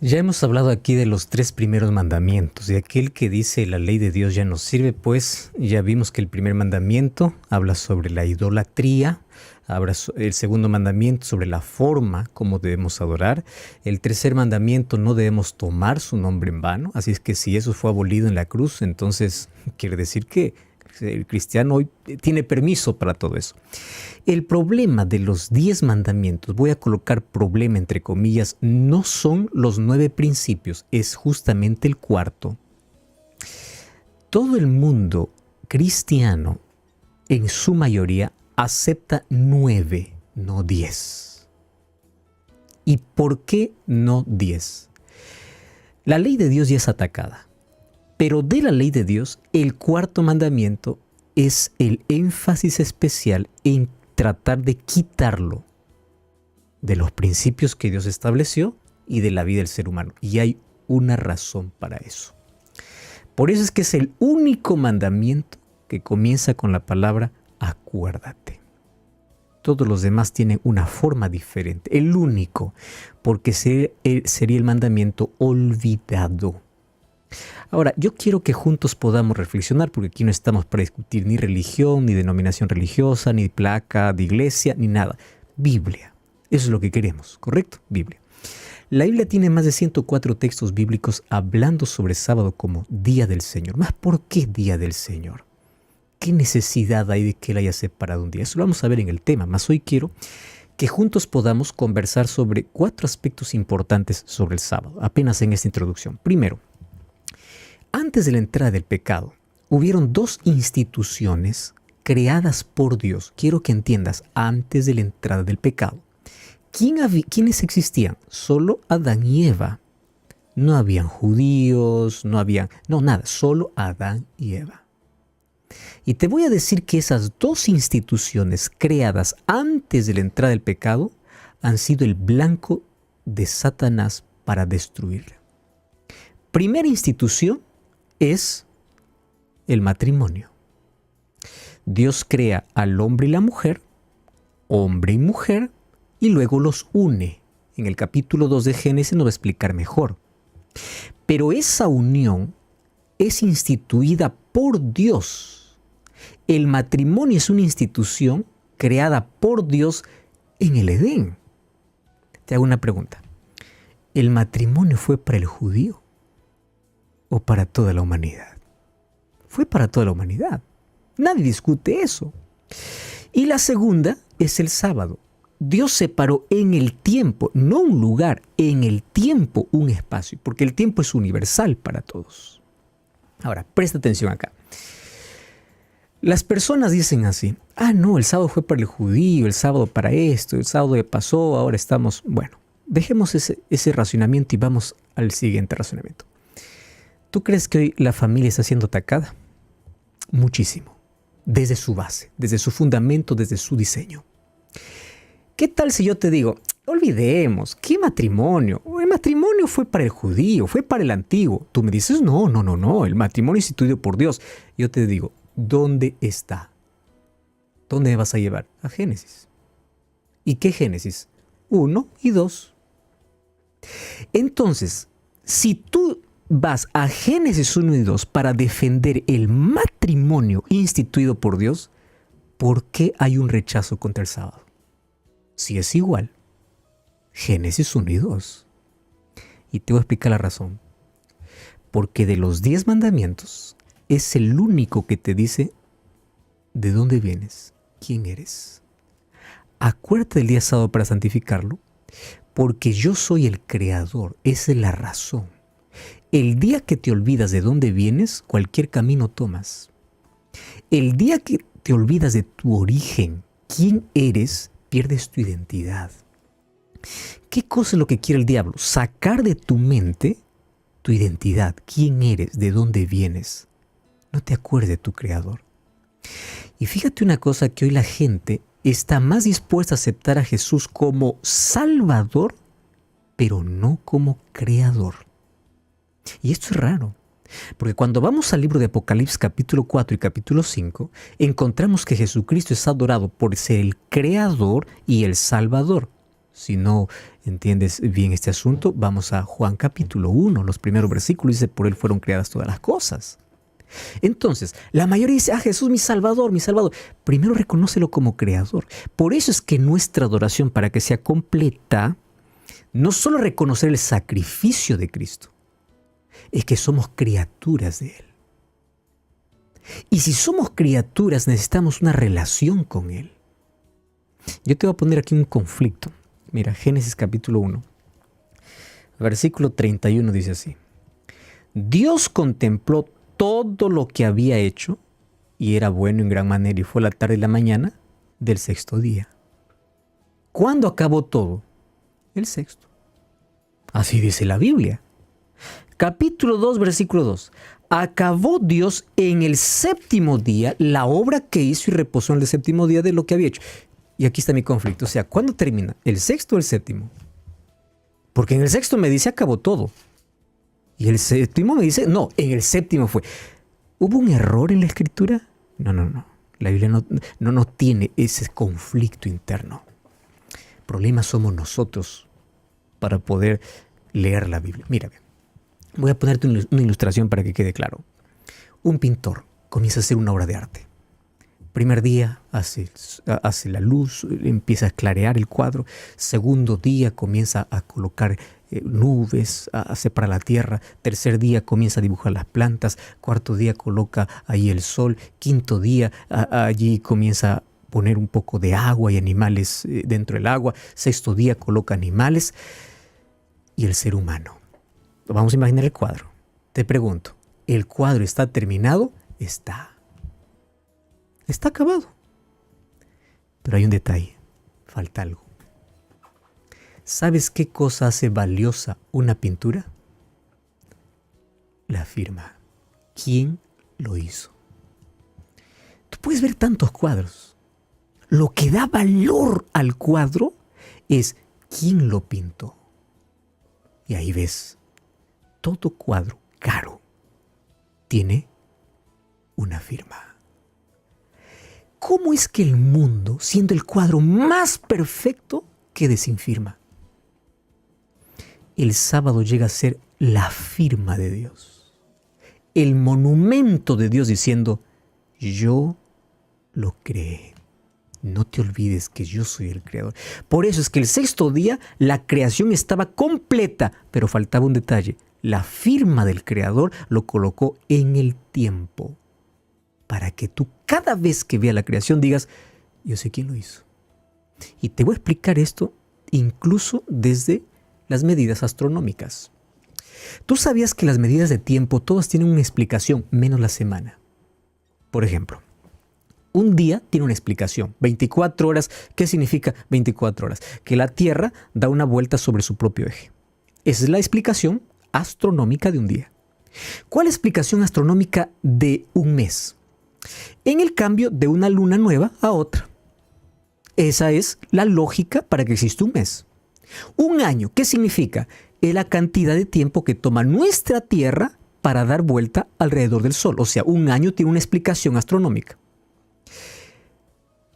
Ya hemos hablado aquí de los 3 primeros mandamientos y aquel que dice la ley de Dios ya no sirve, pues ya vimos que el primer mandamiento habla sobre la idolatría, habla el segundo mandamiento sobre la forma como debemos adorar, el tercer mandamiento no debemos tomar su nombre en vano, así es que si eso fue abolido en la cruz, entonces quiere decir que el cristiano hoy tiene permiso para todo eso. El problema de los 10 mandamientos, voy a colocar problema entre comillas, no son los 9 principios, es justamente el cuarto. Todo el mundo cristiano, en su mayoría, acepta 9, no 10. ¿Y por qué no 10? La ley de Dios ya es atacada. Pero de la ley de Dios, el cuarto mandamiento es el énfasis especial en tratar de quitarlo de los principios que Dios estableció y de la vida del ser humano. Y hay una razón para eso. Por eso es que es el único mandamiento que comienza con la palabra acuérdate. Todos los demás tienen una forma diferente. El único, porque sería el mandamiento olvidado. Ahora, yo quiero que juntos podamos reflexionar, porque aquí no estamos para discutir ni religión, ni denominación religiosa, ni placa de iglesia, ni nada. Biblia. Eso es lo que queremos, ¿correcto? Biblia. La Biblia tiene más de 104 textos bíblicos hablando sobre sábado como Día del Señor. ¿Más por qué Día del Señor? ¿Qué necesidad hay de que Él haya separado un día? Eso lo vamos a ver en el tema, mas hoy quiero que juntos podamos conversar sobre 4 aspectos importantes sobre el sábado, apenas en esta introducción. Primero, antes de la entrada del pecado, hubieron 2 instituciones creadas por Dios. Quiero que entiendas, antes de la entrada del pecado. ¿Quiénes existían? Solo Adán y Eva. No habían judíos, nada, solo Adán y Eva. Y te voy a decir que esas 2 instituciones creadas antes de la entrada del pecado han sido el blanco de Satanás para destruirla. Primera institución es el matrimonio. Dios crea al hombre y la mujer, hombre y mujer, y luego los une. En el capítulo 2 de Génesis nos va a explicar mejor. Pero esa unión es instituida por Dios. El matrimonio es una institución creada por Dios en el Edén. Te hago una pregunta. ¿El matrimonio fue para el judío o para toda la humanidad? Fue para toda la humanidad. Nadie discute eso. Y la segunda es el sábado. Dios separó en el tiempo, no un lugar, en el tiempo un espacio, porque el tiempo es universal para todos. Ahora, presta atención acá. Las personas dicen así, no, el sábado fue para el judío, el sábado para esto, el sábado ya pasó, ahora estamos... Bueno, dejemos ese razonamiento y vamos al siguiente razonamiento. ¿Tú crees que hoy la familia está siendo atacada? Muchísimo. Desde su base, desde su fundamento, desde su diseño. ¿Qué tal si yo te digo, olvidemos, ¿qué matrimonio? El matrimonio fue para el judío, fue para el antiguo. Tú me dices, no, el matrimonio instituido por Dios. Yo te digo, ¿dónde está? ¿Dónde me vas a llevar? A Génesis. ¿Y qué Génesis? 1 y 2. Entonces, si tú vas a Génesis 1 y 2 para defender el matrimonio instituido por Dios, ¿por qué hay un rechazo contra el sábado? Si es igual, Génesis 1 y 2. Y te voy a explicar la razón. Porque de los 10 mandamientos, es el único que te dice de dónde vienes, quién eres. Acuérdate del día sábado para santificarlo, porque yo soy el creador, esa es la razón. El día que te olvidas de dónde vienes, cualquier camino tomas. El día que te olvidas de tu origen, quién eres, pierdes tu identidad. ¿Qué cosa es lo que quiere el diablo? Sacar de tu mente tu identidad, quién eres, de dónde vienes. No te acuerdes de tu creador. Y fíjate una cosa, que hoy la gente está más dispuesta a aceptar a Jesús como Salvador, pero no como creador. Y esto es raro. Porque cuando vamos al libro de Apocalipsis capítulo 4 y capítulo 5, encontramos que Jesucristo es adorado por ser el creador y el salvador. Si no entiendes bien este asunto, vamos a Juan capítulo 1, los primeros versículos, dice, por él fueron creadas todas las cosas. Entonces, la mayoría dice, Jesús, mi Salvador, mi Salvador. Primero reconócelo como Creador. Por eso es que nuestra adoración, para que sea completa, no solo reconocer el sacrificio de Cristo, es que somos criaturas de Él. Y si somos criaturas, necesitamos una relación con Él. Yo te voy a poner aquí un conflicto. Mira, Génesis capítulo 1, versículo 31 dice así. Dios contempló todo lo que había hecho y era bueno en gran manera, y fue la tarde y la mañana del sexto día. ¿Cuándo acabó todo? El sexto. Así dice la Biblia. Capítulo 2, versículo 2. Acabó Dios en el séptimo día la obra que hizo y reposó en el séptimo día de lo que había hecho. Y aquí está mi conflicto. O sea, ¿cuándo termina? ¿El sexto o el séptimo? Porque en el sexto me dice acabó todo. Y el séptimo me dice, no, en el séptimo fue. ¿Hubo un error en la escritura? No. La Biblia no tiene ese conflicto interno. El problema somos nosotros para poder leer la Biblia. Mira, voy a ponerte una ilustración para que quede claro. Un pintor comienza a hacer una obra de arte. Primer día hace la luz, empieza a clarear el cuadro. Segundo día comienza a colocar nubes, a separar la tierra. Tercer día comienza a dibujar las plantas. Cuarto día coloca ahí el sol. Quinto día allí comienza a poner un poco de agua y animales dentro del agua. Sexto día coloca animales y el ser humano. Vamos a imaginar el cuadro. Te pregunto, ¿el cuadro está terminado? Está acabado. Pero hay un detalle, falta algo. ¿Sabes qué cosa hace valiosa una pintura? La firma. ¿Quién lo hizo? Tú puedes ver tantos cuadros. Lo que da valor al cuadro es quién lo pintó. Y ahí ves, todo cuadro caro tiene una firma. ¿Cómo es que el mundo, siendo el cuadro más perfecto, quede sin firma? El sábado llega a ser la firma de Dios. El monumento de Dios diciendo, yo lo creé. No te olvides que yo soy el creador. Por eso es que el sexto día la creación estaba completa, pero faltaba un detalle. La firma del creador lo colocó en el tiempo. Para que tú cada vez que veas la creación digas, yo sé quién lo hizo. Y te voy a explicar esto incluso desde las medidas astronómicas. ¿Tú sabías que las medidas de tiempo todas tienen una explicación, menos la semana? Por ejemplo, un día tiene una explicación. 24 horas, ¿qué significa 24 horas? Que la Tierra da una vuelta sobre su propio eje. Esa es la explicación astronómica de un día. ¿Cuál es la explicación astronómica de un mes? En el cambio de una luna nueva a otra. Esa es la lógica para que exista un mes. Un año, ¿qué significa? Es la cantidad de tiempo que toma nuestra Tierra para dar vuelta alrededor del Sol. O sea, un año tiene una explicación astronómica.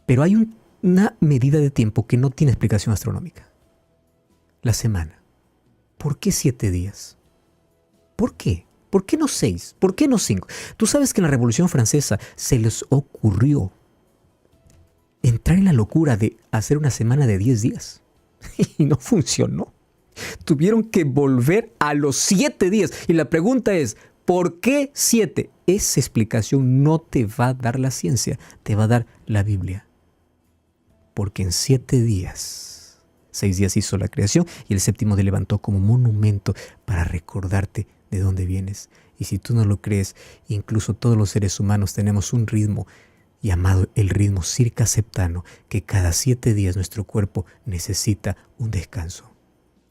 Pero hay una medida de tiempo que no tiene explicación astronómica. La semana. ¿Por qué 7 días? ¿Por qué? ¿Por qué no 6? ¿Por qué no 5? Tú sabes que en la Revolución Francesa se les ocurrió entrar en la locura de hacer una semana de 10 días. Y no funcionó. Tuvieron que volver a los 7 días. Y la pregunta es, ¿por qué 7? Esa explicación no te va a dar la ciencia, te va a dar la Biblia. Porque en 7 días, 6 días hizo la creación y el séptimo día levantó como monumento para recordarte de dónde vienes. Y si tú no lo crees, incluso todos los seres humanos tenemos un ritmo llamado el ritmo circaseptano, que cada 7 días nuestro cuerpo necesita un descanso.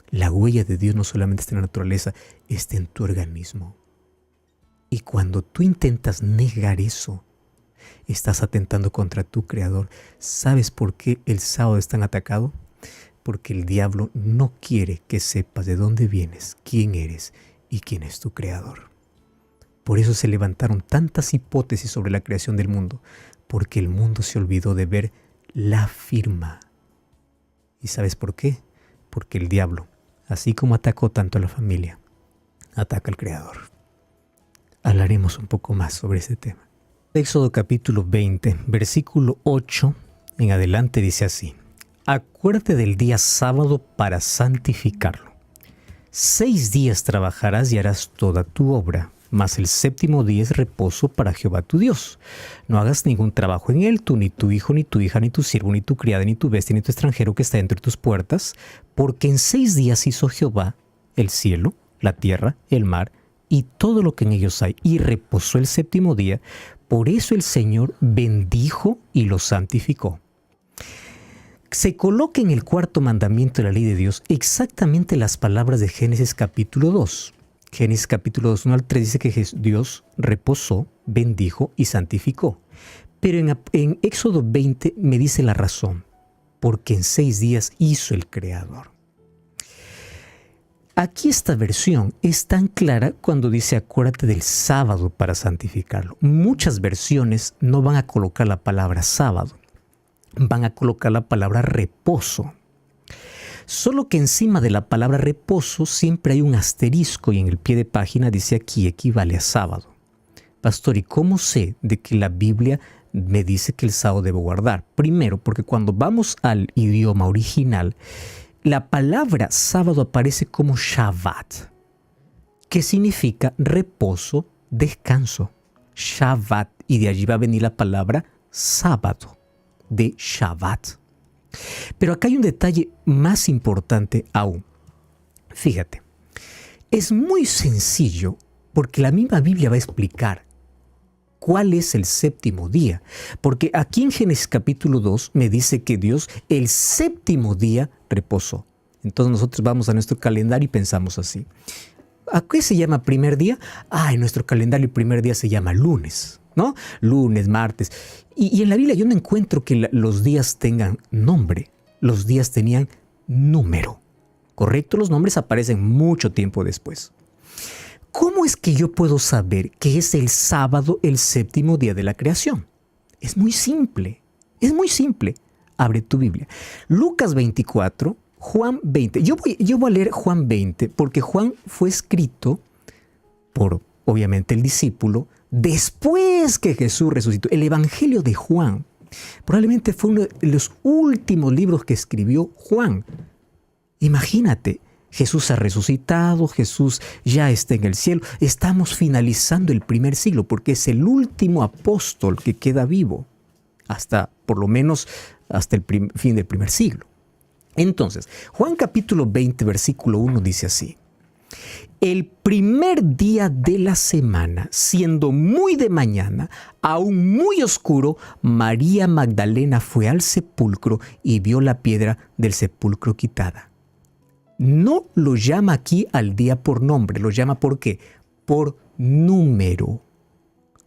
La huella de Dios no solamente está en la naturaleza, está en tu organismo. Y cuando tú intentas negar eso, estás atentando contra tu Creador. ¿Sabes por qué el sábado es tan atacado? Porque el diablo no quiere que sepas de dónde vienes, quién eres y quién es tu Creador. Por eso se levantaron tantas hipótesis sobre la creación del mundo, porque el mundo se olvidó de ver la firma. ¿Y sabes por qué? porque el diablo, así como atacó tanto a la familia, ataca al Creador. Hablaremos un poco más sobre ese tema. Éxodo capítulo 20, versículo 8 en adelante dice así: Acuérdate del día sábado para santificarlo. 6 días trabajarás y harás toda tu obra, mas el séptimo día es reposo para Jehová tu Dios. No hagas ningún trabajo en él, tú, ni tu hijo, ni tu hija, ni tu siervo, ni tu criada, ni tu bestia, ni tu extranjero que está entre tus puertas, porque en 6 días hizo Jehová el cielo, la tierra, el mar, y todo lo que en ellos hay, y reposó el séptimo día. Por eso el Señor bendijo y lo santificó. Se coloca en el cuarto mandamiento de la ley de Dios exactamente las palabras de Génesis capítulo 2. Génesis capítulo 2, 1 al 3 dice que Dios reposó, bendijo y santificó. Pero en Éxodo 20 me dice la razón, porque en 6 días hizo el Creador. Aquí esta versión es tan clara cuando dice acuérdate del sábado para santificarlo. Muchas versiones no van a colocar la palabra sábado, van a colocar la palabra reposo. Solo que encima de la palabra reposo siempre hay un asterisco y en el pie de página dice aquí equivale a sábado. Pastor, ¿y cómo sé de que la Biblia me dice que el sábado debo guardar? Primero, porque cuando vamos al idioma original, la palabra sábado aparece como Shabbat, que significa reposo, descanso. Shabbat, y de allí va a venir la palabra sábado, de Shabbat. Pero acá hay un detalle más importante aún. Fíjate, es muy sencillo porque la misma Biblia va a explicar cuál es el séptimo día. Porque aquí en Génesis capítulo 2 me dice que Dios el séptimo día reposó. Entonces nosotros vamos a nuestro calendario y pensamos así. ¿A qué se llama primer día? En nuestro calendario el primer día se llama lunes, ¿no? Lunes, martes. Y en la Biblia yo no encuentro que los días tengan nombre. Los días tenían número. ¿Correcto? Los nombres aparecen mucho tiempo después. ¿Cómo es que yo puedo saber que es el sábado el séptimo día de la creación? Es muy simple. Es muy simple. Abre tu Biblia. Lucas 24, Juan 20. Yo voy a leer Juan 20 porque Juan fue escrito por, obviamente, el discípulo después que Jesús resucitó. El Evangelio de Juan probablemente fue uno de los últimos libros que escribió Juan. Imagínate, Jesús ha resucitado, Jesús ya está en el cielo. Estamos finalizando el primer siglo porque es el último apóstol que queda vivo, por lo menos hasta el fin del primer siglo. Entonces, Juan capítulo 20, versículo 1 dice así: El primer día de la semana, siendo muy de mañana, aún muy oscuro, María Magdalena fue al sepulcro y vio la piedra del sepulcro quitada. No lo llama aquí al día por nombre, lo llama ¿por qué? Por número.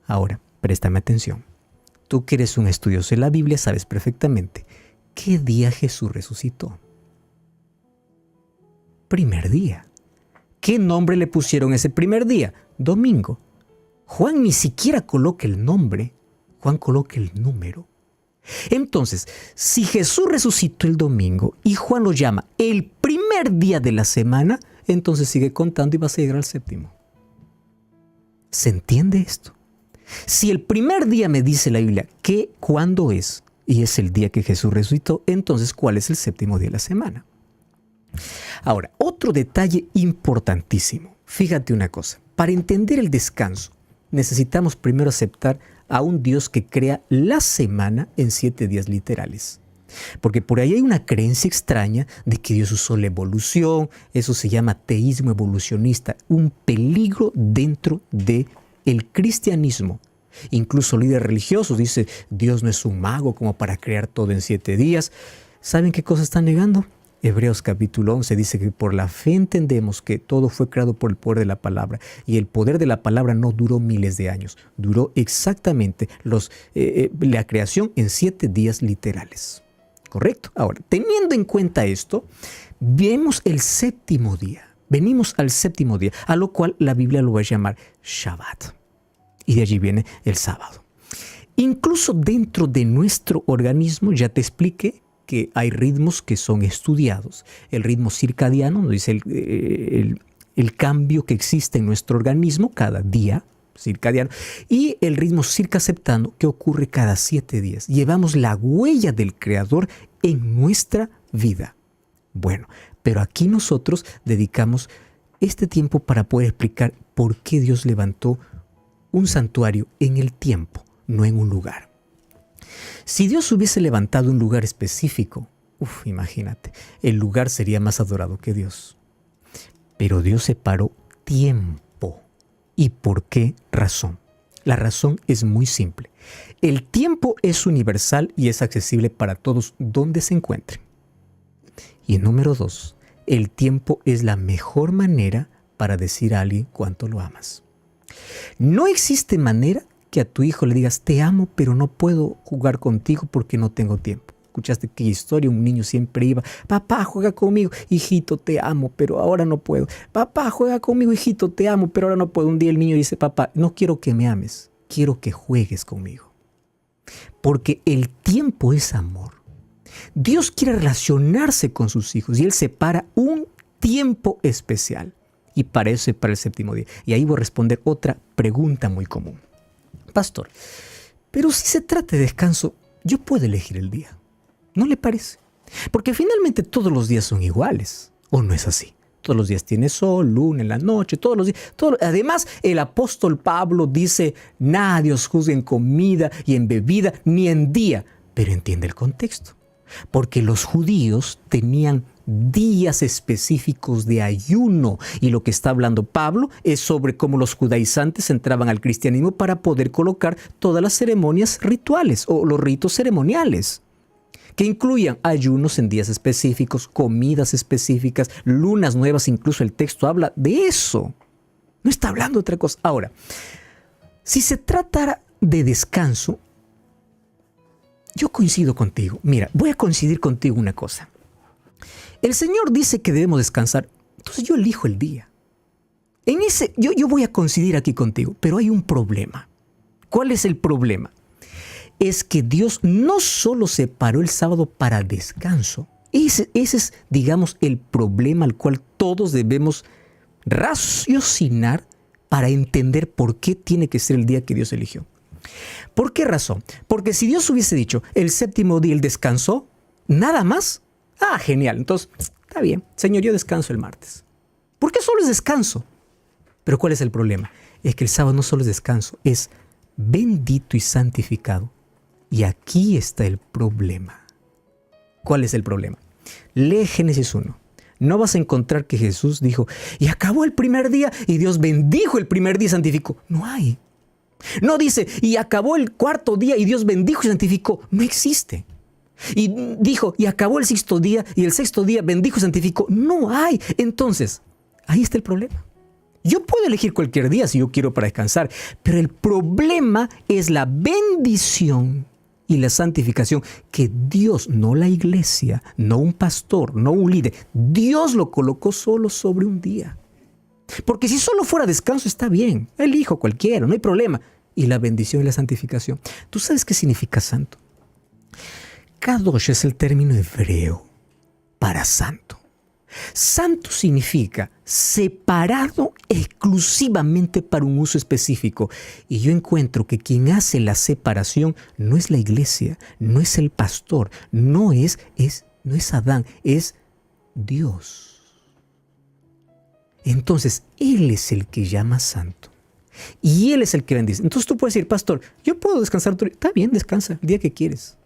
Ahora, préstame atención. Tú que eres un estudioso de la Biblia sabes perfectamente qué día Jesús resucitó. Primer día. ¿Qué nombre le pusieron ese primer día? Domingo. Juan ni siquiera coloca el nombre, Juan coloca el número. Entonces, si Jesús resucitó el domingo y Juan lo llama el primer día de la semana, entonces sigue contando y vas a llegar al séptimo. ¿Se entiende esto? Si el primer día me dice la Biblia que cuándo es y es el día que Jesús resucitó, entonces ¿cuál es el séptimo día de la semana? Ahora, otro detalle importantísimo. Fíjate una cosa. Para entender el descanso, necesitamos primero aceptar a un Dios que crea la semana en 7 días literales. Porque por ahí hay una creencia extraña de que Dios usó la evolución. Eso se llama teísmo evolucionista. Un peligro dentro del cristianismo. Incluso líderes religiosos dicen, Dios no es un mago como para crear todo en 7 días. ¿Saben qué cosa están negando? Hebreos capítulo 11 dice que por la fe entendemos que todo fue creado por el poder de la palabra. Y el poder de la palabra no duró miles de años. Duró exactamente la creación en 7 días literales. ¿Correcto? Ahora, teniendo en cuenta esto, vemos el séptimo día. Venimos al séptimo día, a lo cual la Biblia lo va a llamar Shabbat. Y de allí viene el sábado. Incluso dentro de nuestro organismo, ya te expliqué, que hay ritmos que son estudiados. El ritmo circadiano nos dice el cambio que existe en nuestro organismo cada día circadiano, y el ritmo circaseptano que ocurre cada 7 días. Llevamos la huella del Creador en nuestra vida. Bueno, pero aquí nosotros dedicamos este tiempo para poder explicar por qué Dios levantó un santuario en el tiempo, no en un lugar. Si Dios hubiese levantado un lugar específico, imagínate, el lugar sería más adorado que Dios. Pero Dios separó tiempo. ¿Y por qué razón? La razón es muy simple. El tiempo es universal y es accesible para todos donde se encuentren. Y número 2, el tiempo es la mejor manera para decir a alguien cuánto lo amas. No existe manera que a tu hijo le digas, te amo, pero no puedo jugar contigo porque no tengo tiempo. ¿Escuchaste qué historia? Un niño siempre iba, papá, juega conmigo, hijito, te amo, pero ahora no puedo. Papá, juega conmigo, hijito, te amo, pero ahora no puedo. Un día el niño dice, papá, no quiero que me ames, quiero que juegues conmigo. Porque el tiempo es amor. Dios quiere relacionarse con sus hijos y Él separa un tiempo especial. Y para eso separa el 7º día. Y ahí voy a responder otra pregunta muy común. Pastor, pero si se trata de descanso, yo puedo elegir el día. ¿No le parece? Porque finalmente todos los días son iguales. ¿O no es así? Todos los días tiene sol, luna en la noche, todos los días. Además, el apóstol Pablo dice, nadie os juzgue en comida y en bebida, ni en día. Pero entiende el contexto. Porque los judíos tenían días específicos de ayuno. Y lo que está hablando Pablo es sobre cómo los judaizantes entraban al cristianismo para poder colocar todas las ceremonias rituales o los ritos ceremoniales, que incluían ayunos en días específicos, comidas específicas, lunas nuevas. Incluso el texto habla de eso. No está hablando de otra cosa. Ahora, si se tratara de descanso, yo coincido contigo. Mira, voy a coincidir contigo una cosa. El Señor dice que debemos descansar, entonces yo elijo el día. Yo voy a coincidir aquí contigo, pero hay un problema. ¿Cuál es el problema? Es que Dios no solo separó el sábado para descanso. Ese es, digamos, el problema al cual todos debemos raciocinar para entender por qué tiene que ser el día que Dios eligió. ¿Por qué razón? Porque si Dios hubiese dicho, el 7º día Él descansó, nada más, genial, entonces, está bien, Señor, yo descanso el martes. ¿Por qué solo es descanso? Pero ¿cuál es el problema? Es que el sábado no solo es descanso, es bendito y santificado. Y aquí está el problema. ¿Cuál es el problema? Lee Génesis 1. No vas a encontrar que Jesús dijo, y acabó el primer día, y Dios bendijo el primer día y santificó. No hay. No dice, y acabó el 4º día, y Dios bendijo y santificó. No existe. Y dijo, y acabó el 6º día, y el 6º día bendijo y santificó. No hay. Entonces, ahí está el problema. Yo puedo elegir cualquier día si yo quiero para descansar, pero el problema es la bendición y la santificación que Dios, no la iglesia, no un pastor, no un líder, Dios lo colocó solo sobre un día. Porque si solo fuera descanso está bien, elijo cualquiera, no hay problema. Y la bendición y la santificación. ¿Tú sabes qué significa santo? Kadosh es el término hebreo para santo. Santo significa separado exclusivamente para un uso específico. Y yo encuentro que quien hace la separación no es la iglesia, no es el pastor, no es Adán, es Dios. Entonces, Él es el que llama santo. Y Él es el que bendice. Entonces tú puedes decir, pastor, yo puedo descansar. Está bien, descansa el día que quieres.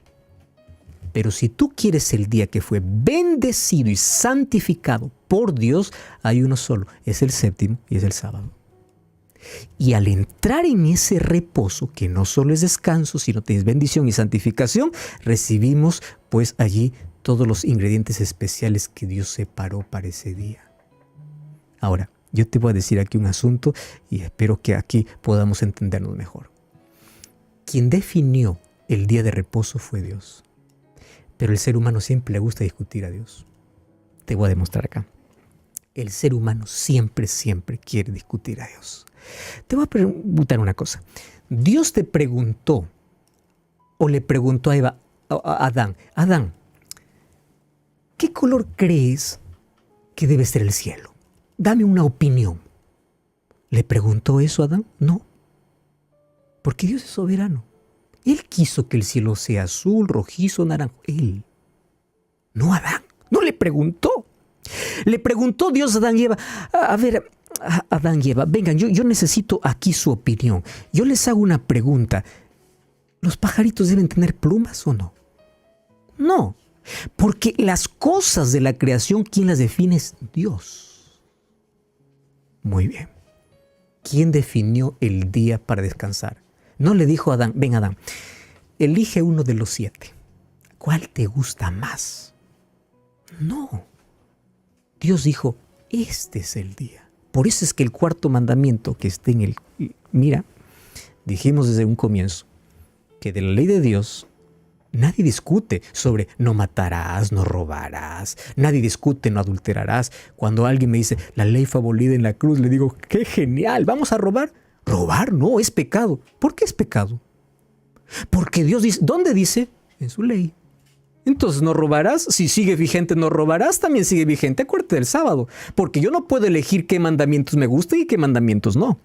Pero si tú quieres el día que fue bendecido y santificado por Dios, hay uno solo, es el 7º y es el sábado. Y al entrar en ese reposo, que no solo es descanso, sino tienes bendición y santificación, recibimos pues allí todos los ingredientes especiales que Dios separó para ese día. Ahora, yo te voy a decir aquí un asunto y espero que aquí podamos entendernos mejor. Quien definió el día de reposo fue Dios. Pero el ser humano siempre le gusta discutir a Dios. Te voy a demostrar acá. El ser humano siempre quiere discutir a Dios. Te voy a preguntar una cosa. Dios te preguntó, o le preguntó a Adán, ¿qué color crees que debe ser el cielo? Dame una opinión. ¿Le preguntó eso a Adán? No, porque Dios es soberano. Él quiso que el cielo sea azul, rojizo, naranjo. Él, no Adán. No le preguntó. Le preguntó Dios a Adán y Eva, a ver, Adán y Eva, vengan, yo necesito aquí su opinión. Yo les hago una pregunta. ¿Los pajaritos deben tener plumas o no? No, porque las cosas de la creación, ¿quién las define? Es Dios. Muy bien. ¿Quién definió el día para descansar? No le dijo a Adán, ven Adán, elige uno de los 7. ¿Cuál te gusta más? No. Dios dijo, este es el día. Por eso es que el cuarto mandamiento que está en el... Mira, dijimos desde un comienzo que de la ley de Dios nadie discute sobre no matarás, no robarás. Nadie discute, no adulterarás. Cuando alguien me dice, la ley fue abolida en la cruz, le digo, ¡qué genial! ¿Vamos a robar? Robar no, es pecado. ¿Por qué es pecado? Porque Dios dice, ¿dónde dice? En su ley. Entonces no robarás. Si sigue vigente no robarás, también sigue vigente. Acuérdate del sábado. Porque yo no puedo elegir qué mandamientos me gustan y qué mandamientos no.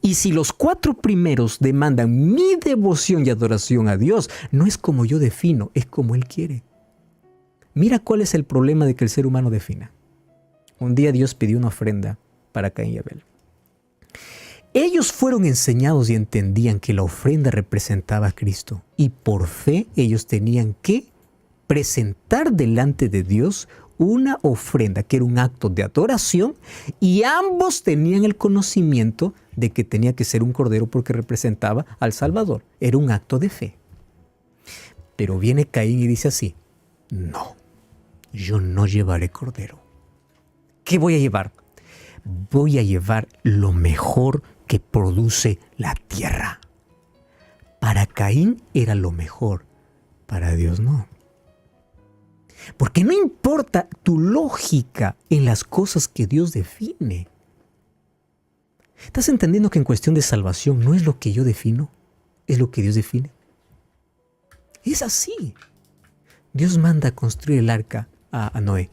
Y si los 4 primeros demandan mi devoción y adoración a Dios, no es como yo defino, es como Él quiere. Mira cuál es el problema de que el ser humano defina. Un día Dios pidió una ofrenda para Caín y Abel. Ellos fueron enseñados y entendían que la ofrenda representaba a Cristo. Y por fe ellos tenían que presentar delante de Dios una ofrenda que era un acto de adoración, y ambos tenían el conocimiento de que tenía que ser un cordero porque representaba al Salvador. Era un acto de fe. Pero viene Caín y dice así, no, yo no llevaré cordero. ¿Qué voy a llevar? Voy a llevar lo mejor que produce la tierra. Para Caín era lo mejor, para Dios no. Porque no importa tu lógica en las cosas que Dios define. ¿Estás entendiendo que en cuestión de salvación no es lo que yo defino? Es lo que Dios define. Es así. Dios manda a construir el arca a Noé.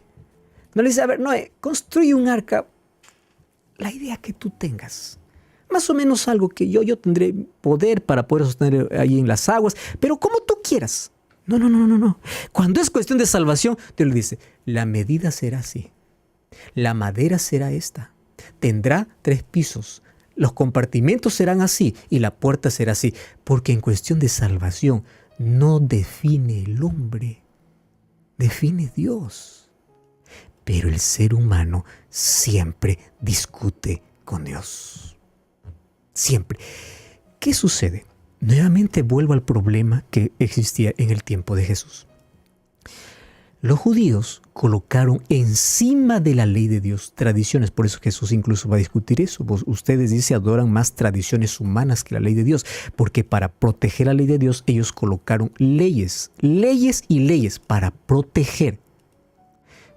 No le dice, a ver, Noé, construye un arca, la idea que tú tengas. Más o menos algo que yo tendré poder para poder sostener ahí en las aguas, pero como tú quieras. No. Cuando es cuestión de salvación, Dios le dice, la medida será así. La madera será esta. Tendrá 3 pisos. Los compartimentos serán así y la puerta será así. Porque en cuestión de salvación no define el hombre, define Dios. Pero el ser humano siempre discute con Dios. Siempre. ¿Qué sucede? Nuevamente vuelvo al problema que existía en el tiempo de Jesús. Los judíos colocaron encima de la ley de Dios tradiciones. Por eso Jesús incluso va a discutir eso. Ustedes, dice, adoran más tradiciones humanas que la ley de Dios. Porque para proteger la ley de Dios, ellos colocaron leyes y leyes para proteger.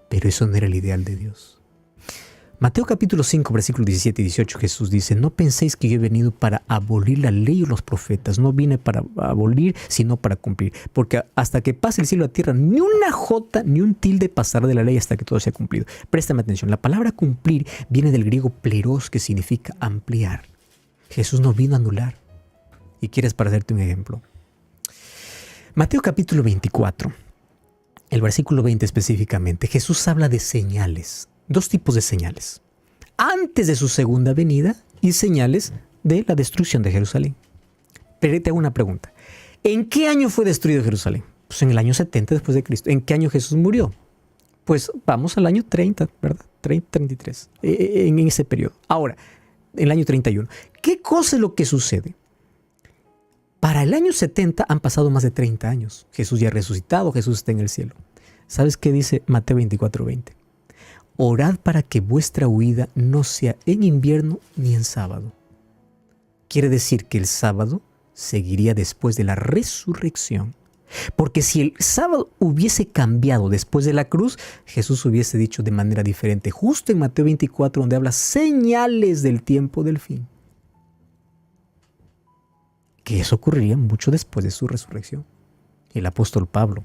Pero eso no era el ideal de Dios. Mateo capítulo 5, versículos 17 y 18, Jesús dice, no penséis que yo he venido para abolir la ley o los profetas. No vine para abolir, sino para cumplir. Porque hasta que pase el cielo y la tierra, ni una jota, ni un tilde pasará de la ley hasta que todo sea cumplido. Préstame atención. La palabra cumplir viene del griego pleros, que significa ampliar. Jesús no vino a anular. Y quieres para hacerte un ejemplo. Mateo capítulo 24, el versículo 20 específicamente, Jesús habla de señales. 2 tipos de señales. Antes de su segunda venida y señales de la destrucción de Jerusalén. Pero te hago una pregunta. ¿En qué año fue destruido Jerusalén? Pues en el año 70 después de Cristo. ¿En qué año Jesús murió? Pues vamos al año 30, ¿verdad? 30, 33. En ese periodo. Ahora, en el año 31. ¿Qué cosa es lo que sucede? Para el año 70 han pasado más de 30 años. Jesús ya ha resucitado, Jesús está en el cielo. ¿Sabes qué dice Mateo 24, 20? Orad para que vuestra huida no sea en invierno ni en sábado. Quiere decir que el sábado seguiría después de la resurrección. Porque si el sábado hubiese cambiado después de la cruz, Jesús hubiese dicho de manera diferente. Justo en Mateo 24, donde habla señales del tiempo del fin. Que eso ocurriría mucho después de su resurrección. El apóstol Pablo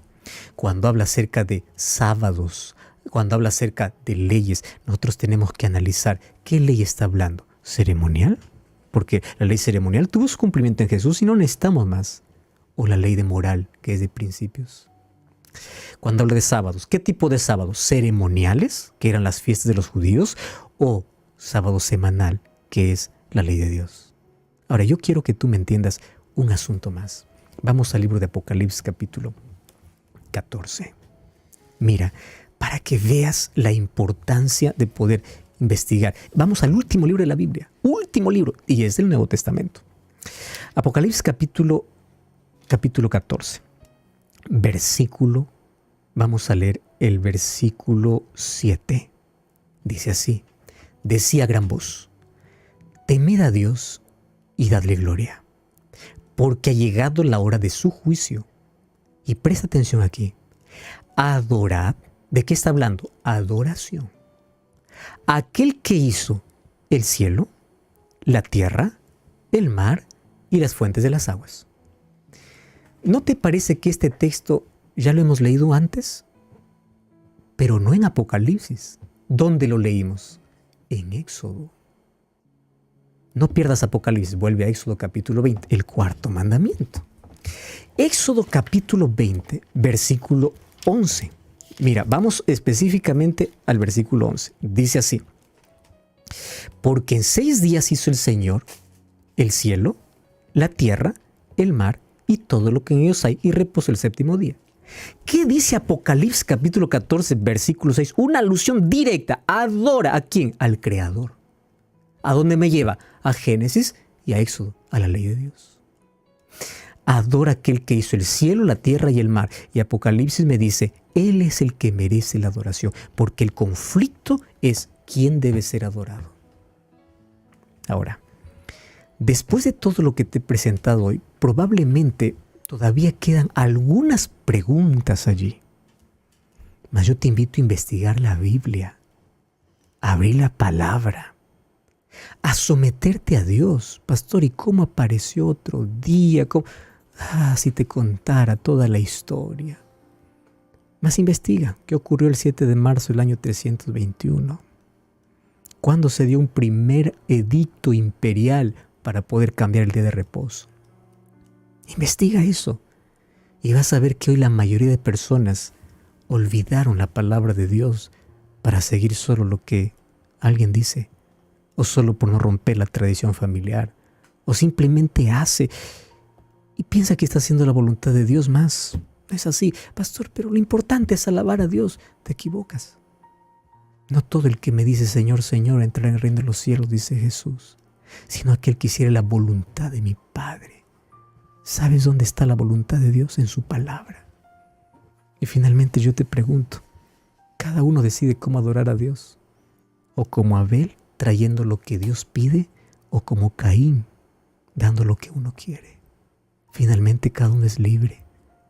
Cuando habla acerca de sábados, cuando habla acerca de leyes, nosotros tenemos que analizar qué ley está hablando. ¿Ceremonial? Porque la ley ceremonial tuvo su cumplimiento en Jesús y no necesitamos más. O la ley de moral, que es de principios. Cuando habla de sábados, ¿qué tipo de sábados? ¿Ceremoniales, que eran las fiestas de los judíos? ¿O sábado semanal, que es la ley de Dios? Ahora, yo quiero que tú me entiendas un asunto más. Vamos al libro de Apocalipsis capítulo 14. Mira, para que veas la importancia de poder investigar. Vamos al último libro de la Biblia. Último libro, y es del Nuevo Testamento. Apocalipsis capítulo 14. Vamos a leer el versículo 7. Dice así: decía a gran voz, temed a Dios y dadle gloria, porque ha llegado la hora de su juicio. Y presta atención aquí. Adorad. ¿De qué está hablando? Adoración. Aquel que hizo el cielo, la tierra, el mar y las fuentes de las aguas. ¿No te parece que este texto ya lo hemos leído antes? Pero no en Apocalipsis. ¿Dónde lo leímos? En Éxodo. No pierdas Apocalipsis, vuelve a Éxodo capítulo 20, el cuarto mandamiento. Éxodo capítulo 20, versículo 11. Mira, vamos específicamente al versículo 11. Dice así: porque en 6 días hizo el Señor el cielo, la tierra, el mar y todo lo que en ellos hay, y reposó el séptimo día. ¿Qué dice Apocalipsis capítulo 14, versículo 6? Una alusión directa. Adora ¿a quién? Al Creador. ¿A dónde me lleva? A Génesis y a Éxodo, a la ley de Dios. Adora aquel que hizo el cielo, la tierra y el mar. Y Apocalipsis me dice, Él es el que merece la adoración, porque el conflicto es quién debe ser adorado. Ahora, después de todo lo que te he presentado hoy, probablemente todavía quedan algunas preguntas allí. Mas yo te invito a investigar la Biblia, a abrir la palabra, a someterte a Dios. Pastor, ¿y cómo apareció otro día? Si te contara toda la historia. Mas investiga, ¿qué ocurrió el 7 de marzo del año 321? ¿Cuándo se dio un primer edicto imperial para poder cambiar el día de reposo? Investiga eso y vas a ver que hoy la mayoría de personas olvidaron la palabra de Dios para seguir solo lo que alguien dice, o solo por no romper la tradición familiar, o simplemente hace y piensa que está haciendo la voluntad de Dios más. No es así, pastor, pero lo importante es alabar a Dios. Te equivocas. No todo el que me dice Señor, Señor entrará en el reino de los cielos, dice Jesús, sino aquel que hiciera la voluntad de mi Padre. ¿Sabes dónde está la voluntad de Dios? En su palabra. Y finalmente yo te pregunto, ¿cada uno decide cómo adorar a Dios? ¿O como Abel, trayendo lo que Dios pide? ¿O como Caín, dando lo que uno quiere? Finalmente cada uno es libre.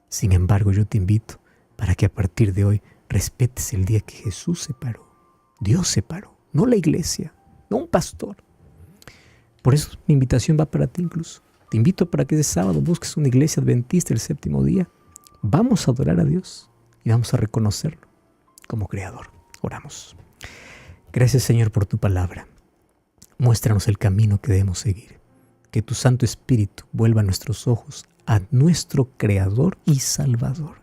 Sin embargo, yo te invito para que a partir de hoy respetes el día que Jesús separó. Dios separó, no la iglesia, no un pastor. Por eso mi invitación va para ti incluso. Te invito para que ese sábado busques una iglesia adventista el séptimo día. Vamos a adorar a Dios y vamos a reconocerlo como Creador. Oramos. Gracias, Señor, por tu palabra. Muéstranos el camino que debemos seguir. Que tu Santo Espíritu vuelva nuestros ojos a nuestro Creador y Salvador.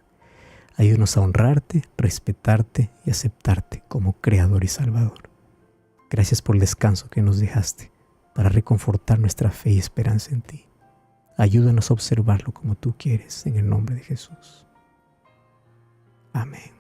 Ayúdanos a honrarte, respetarte y aceptarte como Creador y Salvador. Gracias por el descanso que nos dejaste para reconfortar nuestra fe y esperanza en ti. Ayúdanos a observarlo como tú quieres, en el nombre de Jesús. Amén.